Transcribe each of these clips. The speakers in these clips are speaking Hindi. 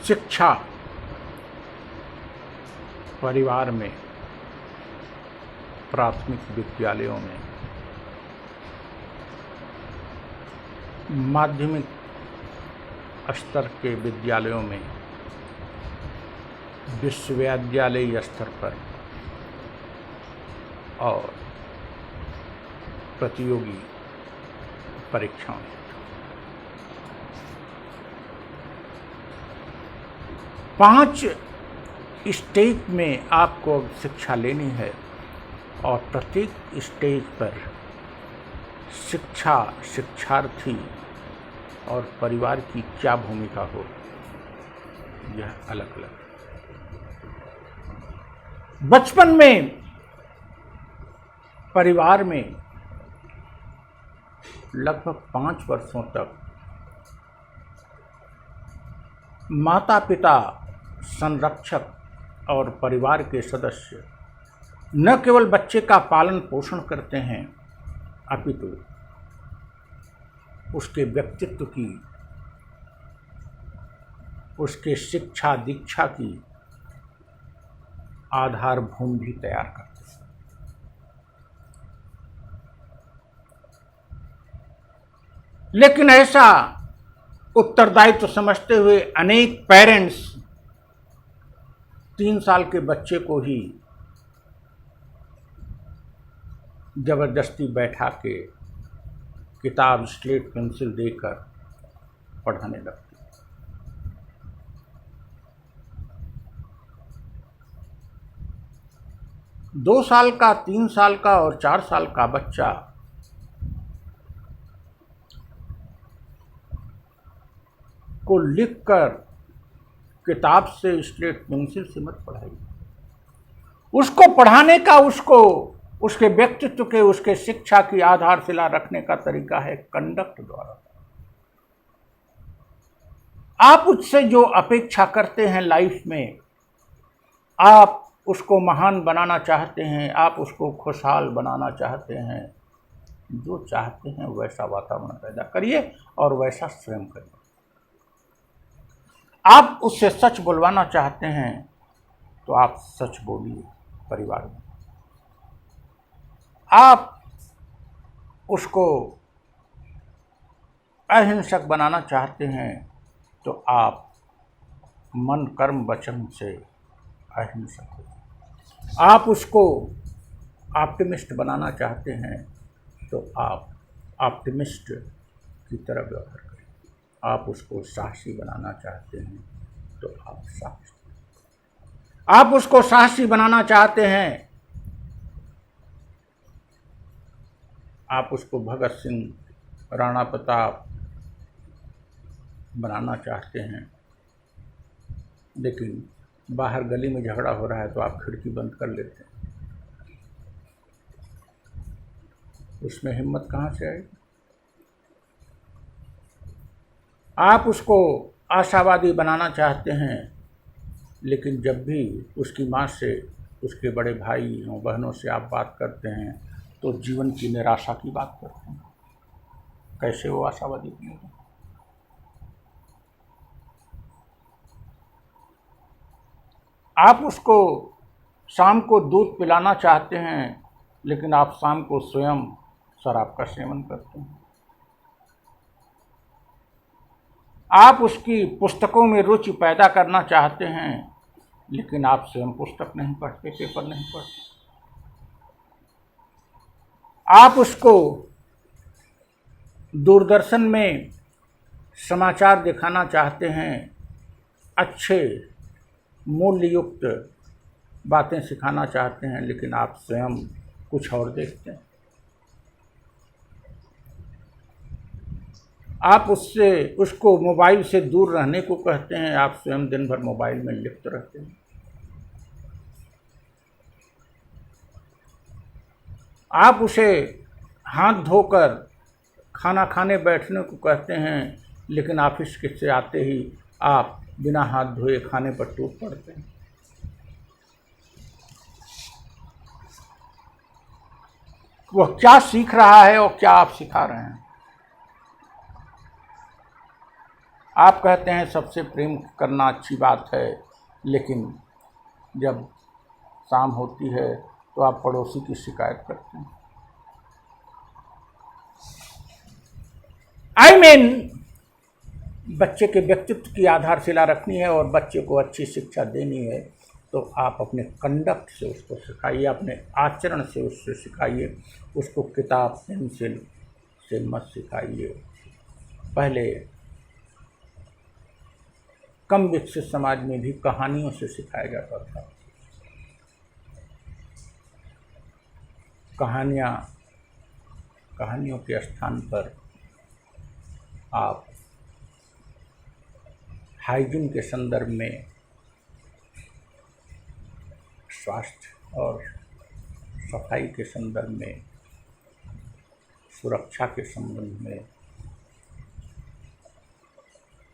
शिक्षा परिवार में, प्राथमिक विद्यालयों में, माध्यमिक स्तर के विद्यालयों में, विश्वविद्यालय स्तर पर और प्रतियोगी परीक्षाओं में 5 स्टेज में आपको शिक्षा लेनी है और प्रत्येक स्टेज पर शिक्षा, शिक्षार्थी और परिवार की क्या भूमिका हो, यह अलग अलग। बचपन में परिवार में लगभग 5 वर्षों तक माता पिता, संरक्षक और परिवार के सदस्य न केवल बच्चे का पालन पोषण करते हैं, अपितु उसके व्यक्तित्व की, उसके शिक्षा दीक्षा की आधारभूमि भी तैयार करते हैं। लेकिन ऐसा उत्तरदायित्व समझते हुए अनेक पेरेंट्स 3 साल के बच्चे को ही जबरदस्ती बैठा के किताब, स्लेट, पेंसिल देकर पढ़ाने लगते। 2 साल का, 3 साल का और 4 साल का बच्चा को लिखकर किताब से, स्लेट, पेंसिल से मत पढ़ाइए। उसको पढ़ाने का, उसके व्यक्तित्व के, उसके शिक्षा की आधारशिला रखने का तरीका है कंडक्ट द्वारा। आप उससे जो अपेक्षा करते हैं लाइफ में, आप उसको महान बनाना चाहते हैं, आप उसको खुशहाल बनाना चाहते हैं, जो चाहते हैं वैसा वातावरण पैदा करिए और वैसा स्वयं करिए। आप उससे सच बुलवाना चाहते हैं तो आप सच बोलिए परिवार में। आप उसको अहिंसक बनाना चाहते हैं तो आप मन, कर्म, वचन से अहिंसक हो। आप उसको ऑप्टिमिस्ट बनाना चाहते हैं तो आप ऑप्टिमिस्ट की तरह व्यवहार करें। आप उसको साहसी बनाना चाहते हैं तो आप साहसी। आप उसको साहसी बनाना चाहते हैं, आप उसको भगत सिंह, राणा प्रताप बनाना चाहते हैं, लेकिन बाहर गली में झगड़ा हो रहा है तो आप खिड़की बंद कर लेते हैं। उसमें हिम्मत कहाँ से आएगी? आप उसको आशावादी बनाना चाहते हैं, लेकिन जब भी उसकी माँ से, उसके बड़े भाई और बहनों से आप बात करते हैं तो जीवन की निराशा की बात करते हैं। कैसे वो आशावादी बनेगा? आप उसको शाम को दूध पिलाना चाहते हैं, लेकिन आप शाम को स्वयं शराब का सेवन करते हैं। आप उसकी पुस्तकों में रुचि पैदा करना चाहते हैं, लेकिन आप स्वयं पुस्तक नहीं पढ़ते, पेपर नहीं पढ़ते। आप उसको दूरदर्शन में समाचार दिखाना चाहते हैं, अच्छे मूल्ययुक्त बातें सिखाना चाहते हैं, लेकिन आप स्वयं कुछ और देखते हैं। आप उसको मोबाइल से दूर रहने को कहते हैं, आप स्वयं दिन भर मोबाइल में लिप्त रहते हैं। आप उसे हाथ धोकर खाना खाने बैठने को कहते हैं, लेकिन ऑफिस से आते ही आप बिना हाथ धोए खाने पर टूट पड़ते हैं। वह क्या सीख रहा है और क्या आप सिखा रहे हैं? आप कहते हैं सबसे प्रेम करना अच्छी बात है, लेकिन जब शाम होती है तो आप पड़ोसी की शिकायत करते हैं। बच्चे के व्यक्तित्व की आधारशिला रखनी है और बच्चे को अच्छी शिक्षा देनी है, तो आप अपने कंडक्ट से उसको सिखाइए, अपने आचरण से उससे सिखाइए, उसको किताब पेंसिल से मत सिखाइए। पहले कम विकसित समाज में भी कहानियों से सिखाया जाता था। कहानियों के स्थान पर आप हाइजीन के संदर्भ में, स्वास्थ्य और सफाई के संदर्भ में, सुरक्षा के संबंध में,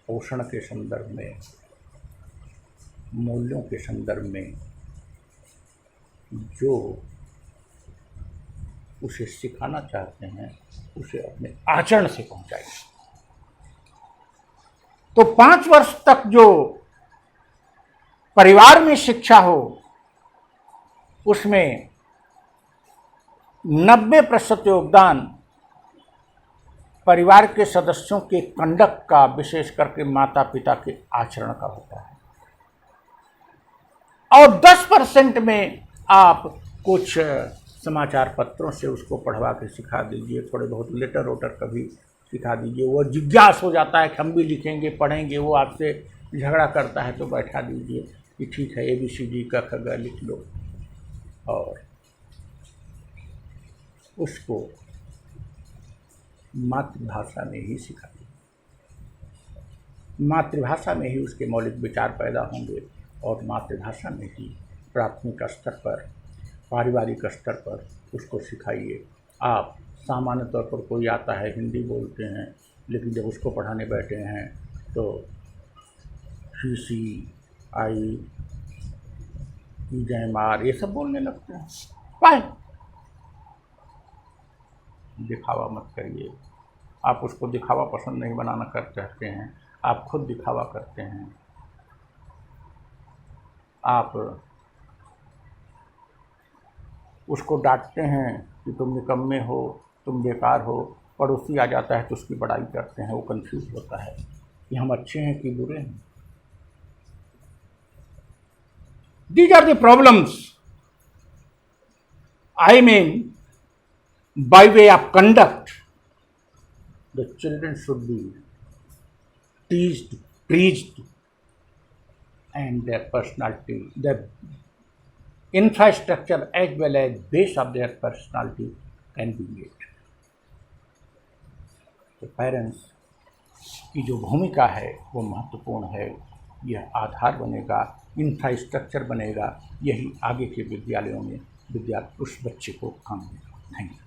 पोषण के संदर्भ में, मूल्यों के संदर्भ में जो उसे सिखाना चाहते हैं उसे अपने आचरण से पहुंचाइए। तो 5 वर्ष तक जो परिवार में शिक्षा हो उसमें 90% योगदान परिवार के सदस्यों के कंडक्ट का, विशेष करके माता पिता के आचरण का होता है, और 10% में आप कुछ समाचार पत्रों से उसको पढ़वा के सिखा दीजिए, थोड़े बहुत लेटर वोटर कभी सिखा दीजिए। वो जिज्ञास हो जाता है कि हम भी लिखेंगे पढ़ेंगे, वो आपसे झगड़ा करता है तो बैठा दीजिए कि ठीक है ABCD क ख ग लिख लो, और उसको मातृभाषा में ही सिखाइए। मातृभाषा में ही उसके मौलिक विचार पैदा होंगे और मातृभाषा में ही प्राथमिक स्तर पर, पारिवारिक स्तर पर उसको सिखाइए। आप सामान्य तौर पर कोई आता है हिंदी बोलते हैं, लेकिन जब उसको पढ़ाने बैठे हैं तो CCI जय मार ये सब बोलने लगते हैं। वाह, दिखावा मत करिए। आप उसको दिखावा पसंद नहीं बनाना कर चाहते हैं, आप खुद दिखावा करते हैं। आप उसको डांटते हैं कि तुम निकम्मे हो, तुम बेकार हो, पड़ोसी आ जाता है तो उसकी बड़ाई करते हैं, वो कंफ्यूज होता है कि हम अच्छे हैं कि बुरे हैं। These are the problems. I mean, by way of conduct, the children should be teased, preached, and their personality, their infrastructure as well as base of their personality can be made. तो पेरेंट्स की जो भूमिका है वो महत्वपूर्ण है। यह आधार बनेगा, इंफ्रास्ट्रक्चर बनेगा, यही आगे के विद्यालयों में उस बच्चे को काम देगा। Thank you.